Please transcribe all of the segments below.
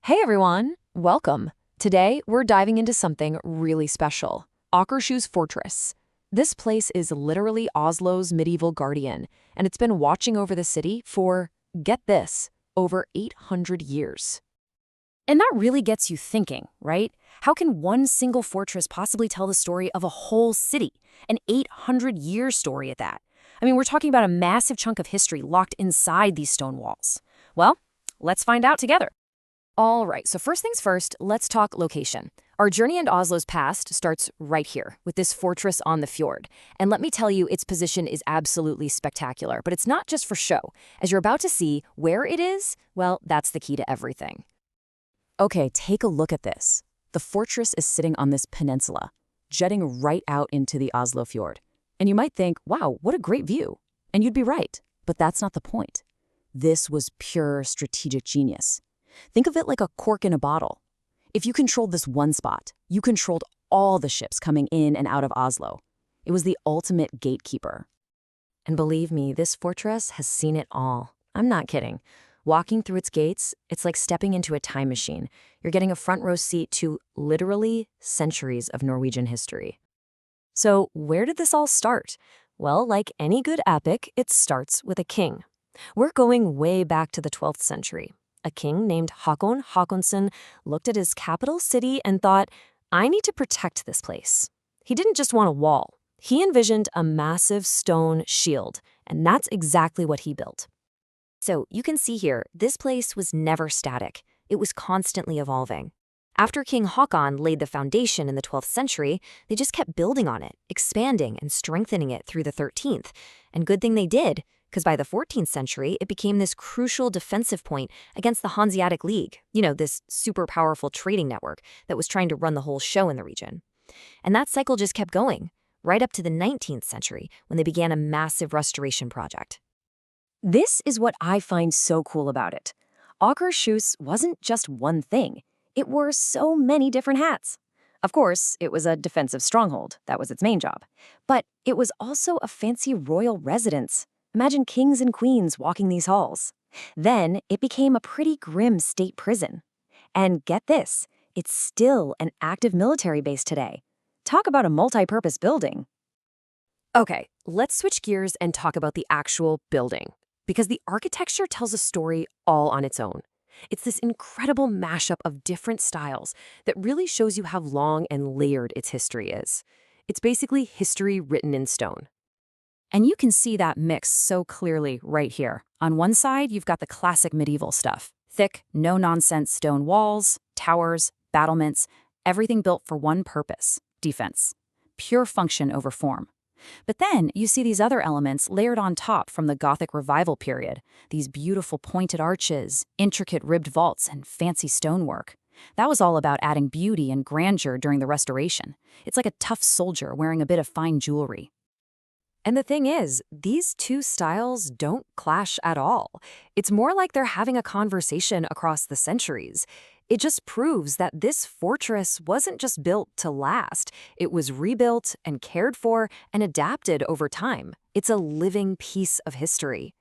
Hey everyone, welcome. Today we're diving into something really special, Akershus Fortress. This place is literally Oslo's medieval guardian, and it's been watching over the city for, get this, over 800 years. And that really gets you thinking, right? How can one single fortress possibly tell the story of a whole city? An 800-year story at that. I mean, we're talking about a massive chunk of history locked inside these stone walls. Well, let's find out together. All right, so first things first, let's talk location. Our journey into Oslo's past starts right here, with this fortress on the fjord. And let me tell you, its position is absolutely spectacular, but it's not just for show. As you're about to see, where it is, well, that's the key to everything. Okay, take a look at this. The fortress is sitting on this peninsula, jutting right out into the Oslo fjord. And you might think, wow, what a great view. And you'd be right, but that's not the point. This was pure strategic genius. Think of it like a cork in a bottle. If you controlled this one spot, you controlled all the ships coming in and out of Oslo. It was the ultimate gatekeeper. And believe me, this fortress has seen it all. I'm not kidding. Walking through its gates, it's like stepping into a time machine. You're getting a front row seat to literally centuries of Norwegian history. So where did this all start? Well, like any good epic, it starts with a king. We're going way back to the 12th century. A king named Håkon Håkonsson looked at his capital city and thought, I need to protect this place. He didn't just want a wall. He envisioned a massive stone shield, and that's exactly what he built. So you can see here, this place was never static. It was constantly evolving. After King Håkon laid the foundation in the 12th century, they just kept building on it, expanding and strengthening it through the 13th. And good thing they did, because by the 14th century, it became this crucial defensive point against the Hanseatic League, this super powerful trading network that was trying to run the whole show in the region. And that cycle just kept going, right up to the 19th century, when they began a massive restoration project. This is what I find so cool about it. Akershus wasn't just one thing. It wore so many different hats. Of course, it was a defensive stronghold. That was its main job. But it was also a fancy royal residence. Imagine kings and queens walking these halls. Then it became a pretty grim state prison. And get this, it's still an active military base today. Talk about a multi-purpose building. Okay, let's switch gears and talk about the actual building, because the architecture tells a story all on its own. It's this incredible mashup of different styles that really shows you how long and layered its history is. It's basically history written in stone. And you can see that mix so clearly right here. On one side, you've got the classic medieval stuff. Thick, no-nonsense stone walls, towers, battlements, everything built for one purpose, defense. Pure function over form. But then you see these other elements layered on top from the Gothic revival period. These beautiful pointed arches, intricate ribbed vaults, and fancy stonework. That was all about adding beauty and grandeur during the restoration. It's like a tough soldier wearing a bit of fine jewelry. And the thing is, these two styles don't clash at all. It's more like they're having a conversation across the centuries. It just proves that this fortress wasn't just built to last. It was rebuilt and cared for and adapted over time. It's a living piece of history.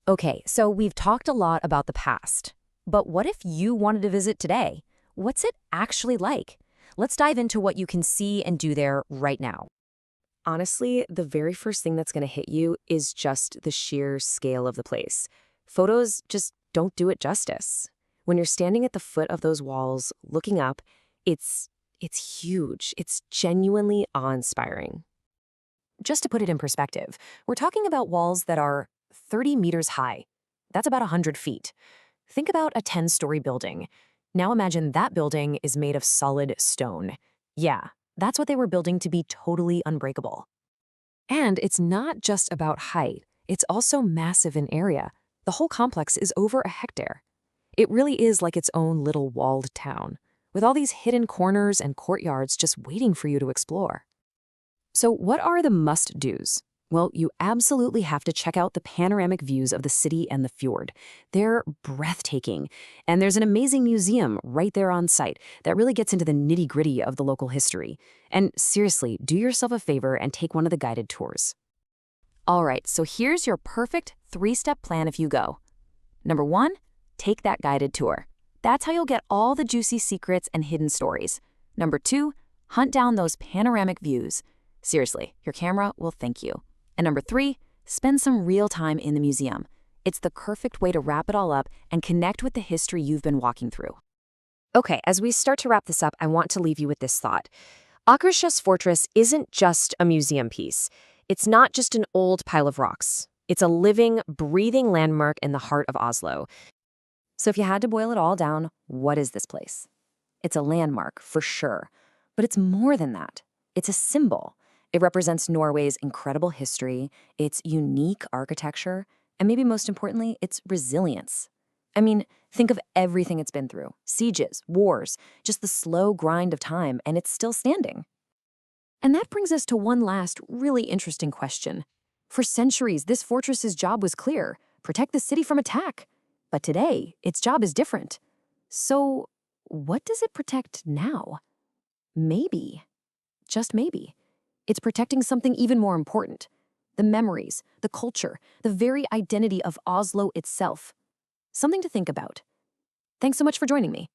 Okay, so we've talked a lot about the past. But what if you wanted to visit today? What's it actually like? Let's dive into what you can see and do there right now. Honestly, the very first thing that's going to hit you is just the sheer scale of the place. Photos just don't do it justice. When you're standing at the foot of those walls, looking up, it's huge. It's genuinely awe-inspiring. Just to put it in perspective, we're talking about walls that are 30 meters high. That's about 100 feet. Think about a 10-story building. Now imagine that building is made of solid stone. Yeah. That's what they were building to be totally unbreakable. And it's not just about height. It's also massive in area. The whole complex is over a hectare. It really is like its own little walled town, with all these hidden corners and courtyards just waiting for you to explore. So what are the must-dos? Well, you absolutely have to check out the panoramic views of the city and the fjord. They're breathtaking. And there's an amazing museum right there on site that really gets into the nitty-gritty of the local history. And seriously, do yourself a favor and take one of the guided tours. All right, so here's your perfect 3-step plan if you go. Number 1, take that guided tour. That's how you'll get all the juicy secrets and hidden stories. Number 2, hunt down those panoramic views. Seriously, your camera will thank you. And number 3, spend some real time in the museum. It's the perfect way to wrap it all up and connect with the history you've been walking through. Okay, as we start to wrap this up, I want to leave you with this thought. Akershus Fortress isn't just a museum piece. It's not just an old pile of rocks. It's a living, breathing landmark in the heart of Oslo. So if you had to boil it all down, what is this place? It's a landmark, for sure. But it's more than that. It's a symbol. It represents Norway's incredible history, its unique architecture, and maybe most importantly, its resilience. I mean, think of everything it's been through. Sieges, wars, just the slow grind of time, and it's still standing. And that brings us to one last really interesting question. For centuries, this fortress's job was clear: protect the city from attack. But today, its job is different. So, what does it protect now? Maybe, just maybe, it's protecting something even more important: the memories, the culture, the very identity of Oslo itself. Something to think about. Thanks so much for joining me.